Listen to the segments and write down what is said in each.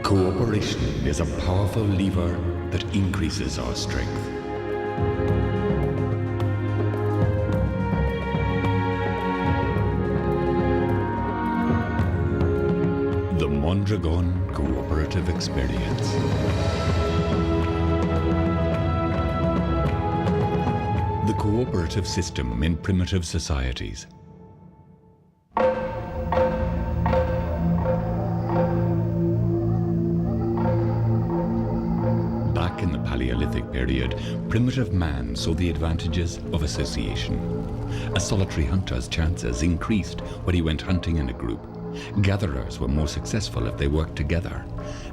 Cooperation is a powerful lever that increases our strength. The Mondragon Cooperative Experience. The cooperative system in primitive societies. Back in the Paleolithic period, primitive man saw the advantages of association. A solitary hunter's chances increased when he went hunting in a group. Gatherers were more successful if they worked together,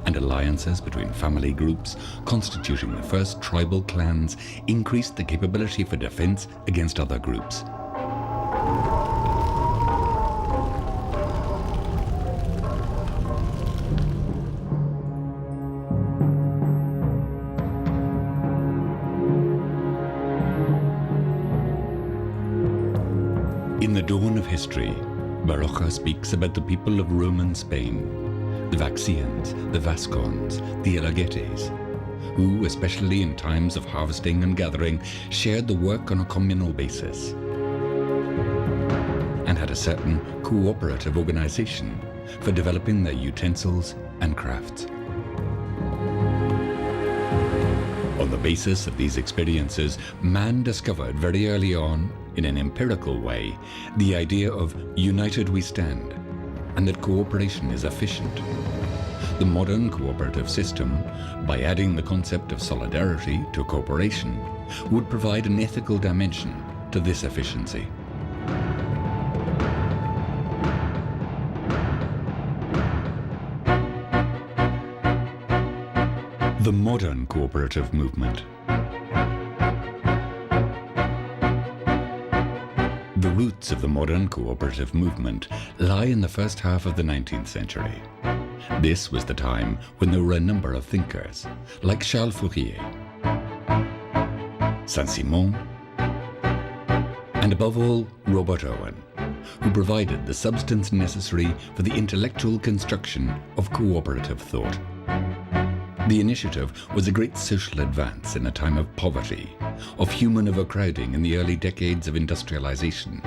and alliances between family groups, constituting the first tribal clans, increased the capability for defense against other groups. In the dawn of history, Baroja speaks about the people of Roman Spain, the Vaxians, the Vascons, the Alagetes, who, especially in times of harvesting and gathering, shared the work on a communal basis and had a certain cooperative organization for developing their utensils and crafts. On the basis of these experiences, man discovered very early on, in an empirical way, the idea of united we stand, and that cooperation is efficient. The modern cooperative system, by adding the concept of solidarity to cooperation, would provide an ethical dimension to this efficiency. The modern cooperative movement. The roots of the modern cooperative movement lie in the first half of the 19th century. This was the time when there were a number of thinkers, like Charles Fourier, Saint-Simon, and above all, Robert Owen, who provided the substance necessary for the intellectual construction of cooperative thought. The initiative was a great social advance in a time of poverty, of human overcrowding in the early decades of industrialization,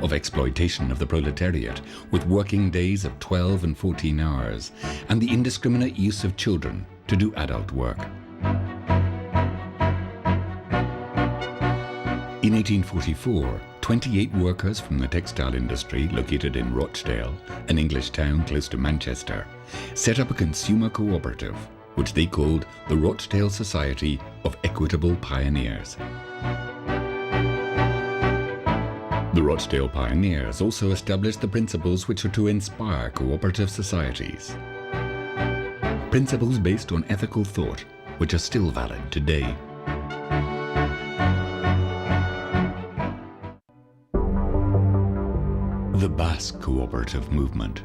of exploitation of the proletariat with working days of 12 and 14 hours, and the indiscriminate use of children to do adult work. In 1844, 28 workers from the textile industry located in Rochdale, an English town close to Manchester, set up a consumer cooperative, which they called the Rochdale Society of Equitable Pioneers. The Rochdale Pioneers also established the principles which are to inspire cooperative societies. Principles based on ethical thought, which are still valid today. The Basque Cooperative Movement.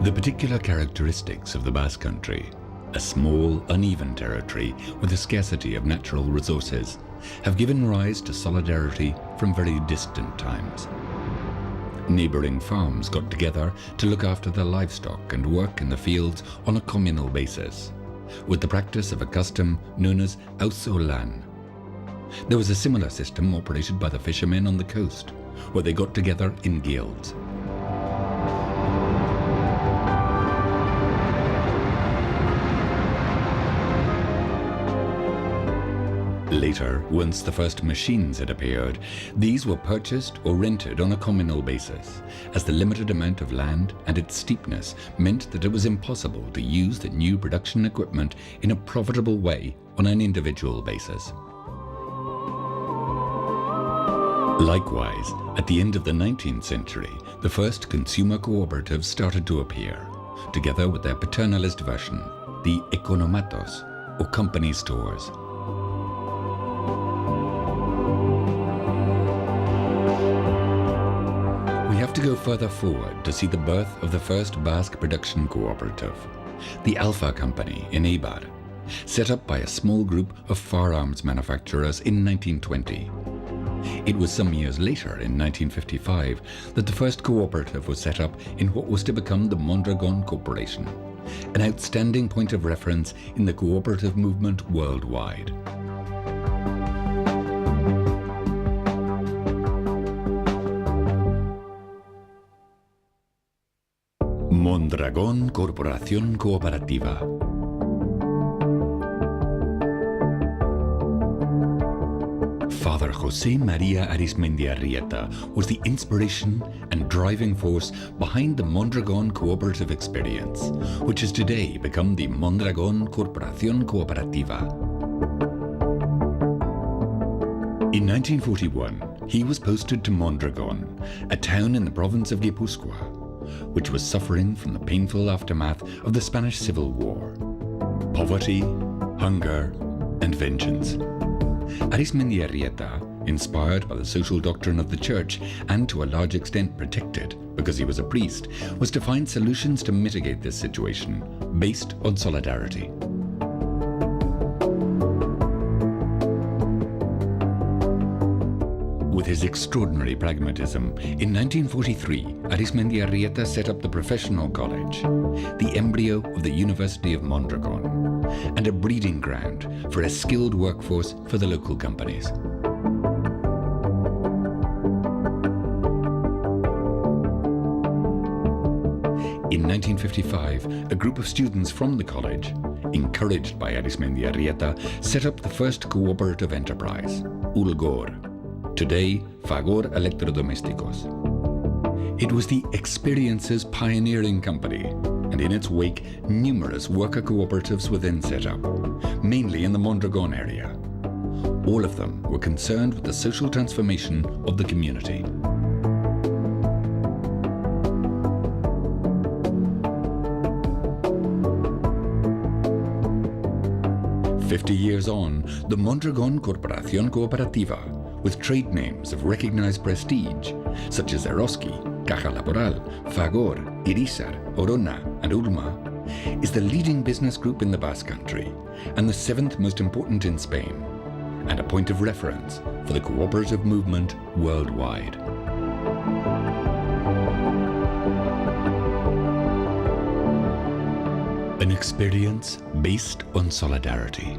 The particular characteristics of the Basque Country, a small, uneven territory with a scarcity of natural resources, have given rise to solidarity from very distant times. Neighboring farms got together to look after their livestock and work in the fields on a communal basis, with the practice of a custom known as ausolan. There was a similar system operated by the fishermen on the coast, where they got together in guilds. Later, once the first machines had appeared, these were purchased or rented on a communal basis, as the limited amount of land and its steepness meant that it was impossible to use the new production equipment in a profitable way on an individual basis. Likewise, at the end of the 19th century, the first consumer cooperatives started to appear, together with their paternalist version, the ekonomatos, or company stores. We have to go further forward to see the birth of the first Basque production cooperative, the Alpha Company in Eibar, set up by a small group of firearms manufacturers in 1920. It was some years later, in 1955, that the first cooperative was set up in what was to become the Mondragon Corporation, an outstanding point of reference in the cooperative movement worldwide. Mondragon Corporación Cooperativa. Father José María Arizmendiarrieta was the inspiration and driving force behind the Mondragon cooperative experience, which has today become the Mondragon Corporación Cooperativa. In 1941, he was posted to Mondragon, a town in the province of Guipúzcoa, which was suffering from the painful aftermath of the Spanish Civil War. Poverty, hunger, and vengeance. Arizmendiarrieta, inspired by the social doctrine of the Church and to a large extent protected because he was a priest, was to find solutions to mitigate this situation based on solidarity. With his extraordinary pragmatism, in 1943, Arizmendiarrieta set up the Professional College, the embryo of the University of Mondragon, and a breeding ground for a skilled workforce for the local companies. In 1955, a group of students from the college, encouraged by Arizmendiarrieta, set up the first cooperative enterprise, Ulgor, today Fagor Electrodomésticos. It was the Experience's pioneering company, and in its wake, numerous worker cooperatives were then set up, mainly in the Mondragon area. All of them were concerned with the social transformation of the community. "50 years on, the Mondragon Corporación Cooperativa, with trade names of recognized prestige, such as Eroski, Caja Laboral, Fagor, Irizar, Orona, and Ulma, is the leading business group in the Basque Country and the 7th most important in Spain, and a point of reference for the cooperative movement worldwide." An experience based on solidarity.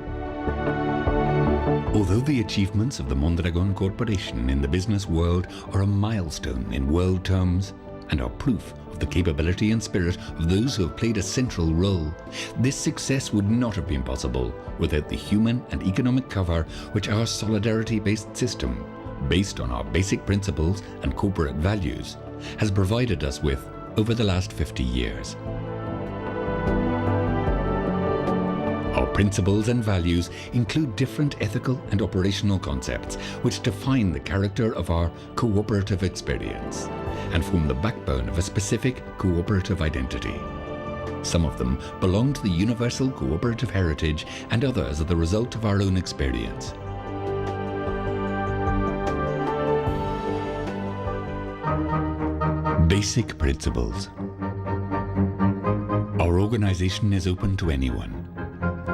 Although the achievements of the Mondragon Corporation in the business world are a milestone in world terms and are proof of the capability and spirit of those who have played a central role, this success would not have been possible without the human and economic cover which our solidarity-based system, based on our basic principles and corporate values, has provided us with over the last 50 years. Our principles and values include different ethical and operational concepts which define the character of our cooperative experience and form the backbone of a specific cooperative identity. Some of them belong to the universal cooperative heritage, and others are the result of our own experience. Basic principles. Our organization is open to anyone.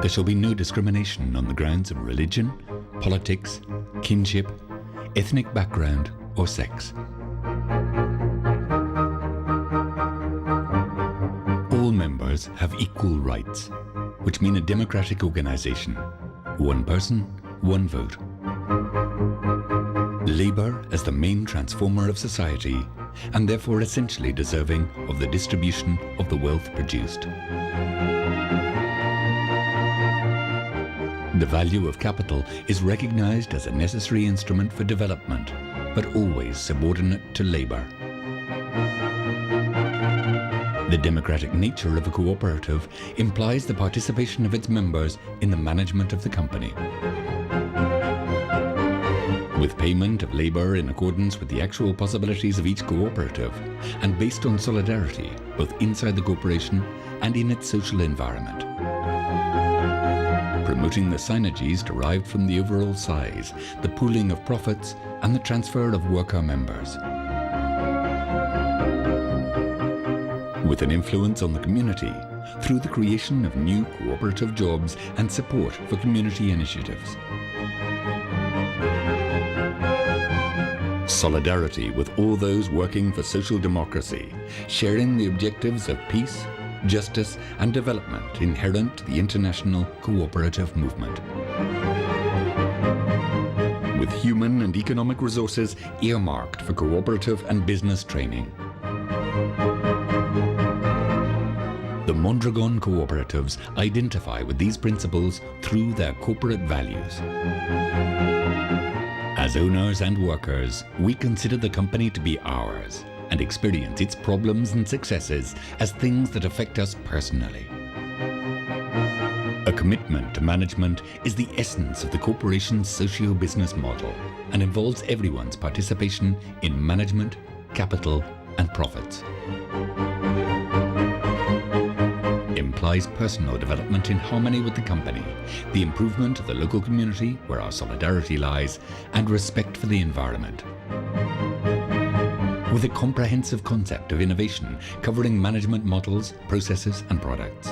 There shall be no discrimination on the grounds of religion, politics, kinship, ethnic background, or sex. All members have equal rights, which mean a democratic organization. One person, one vote. Labor as the main transformer of society, and therefore essentially deserving of the distribution of the wealth produced. The value of capital is recognized as a necessary instrument for development, but always subordinate to labor. The democratic nature of a cooperative implies the participation of its members in the management of the company. With payment of labor in accordance with the actual possibilities of each cooperative, and based on solidarity, both inside the corporation and in its social environment. Promoting the synergies derived from the overall size, the pooling of profits, and the transfer of worker members. With an influence on the community through the creation of new cooperative jobs and support for community initiatives. Solidarity with all those working for social democracy, sharing the objectives of peace, justice and development inherent to the international cooperative movement. With human and economic resources earmarked for cooperative and business training. The Mondragon cooperatives identify with these principles through their corporate values. As owners and workers, we consider the company to be ours and experience its problems and successes as things that affect us personally. A commitment to management is the essence of the corporation's socio-business model and involves everyone's participation in management, capital and profits. Implies personal development in harmony with the company, the improvement of the local community where our solidarity lies, and respect for the environment. With a comprehensive concept of innovation covering management models, processes and products.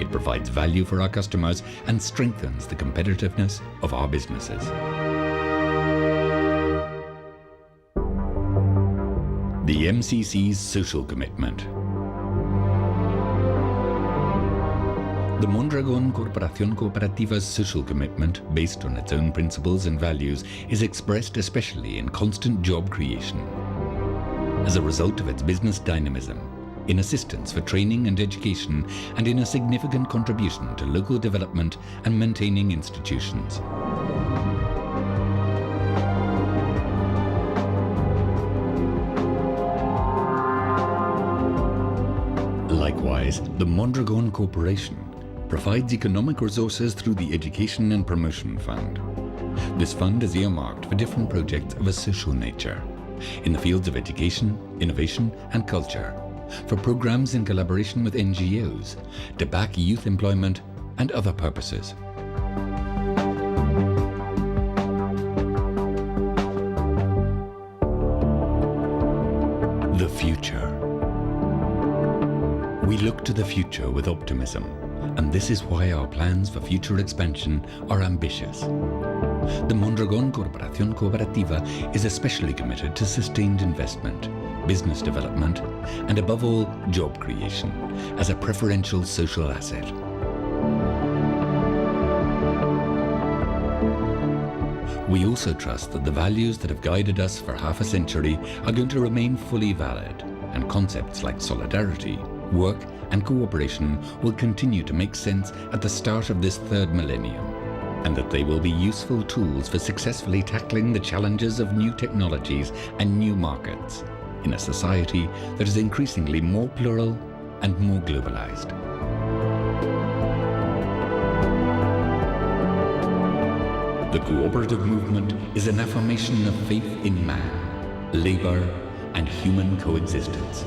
It provides value for our customers and strengthens the competitiveness of our businesses. The MCC's social commitment. The Mondragon Corporación Cooperativa's social commitment, based on its own principles and values, is expressed especially in constant job creation. As a result of its business dynamism, in assistance for training and education, and in a significant contribution to local development and maintaining institutions. Likewise, the Mondragon Corporation provides economic resources through the Education and Promotion Fund. This fund is earmarked for different projects of a social nature, in the fields of education, innovation and culture, for programs in collaboration with NGOs, to back youth employment and other purposes. The future. We look to the future with optimism, and this is why our plans for future expansion are ambitious. The Mondragon Corporación Cooperativa is especially committed to sustained investment, business development, and above all, job creation as a preferential social asset. We also trust that the values that have guided us for half a century are going to remain fully valid, and concepts like solidarity, work and cooperation will continue to make sense at the start of this third millennium, and that they will be useful tools for successfully tackling the challenges of new technologies and new markets in a society that is increasingly more plural and more globalized. The cooperative movement is an affirmation of faith in man, labor, and human coexistence.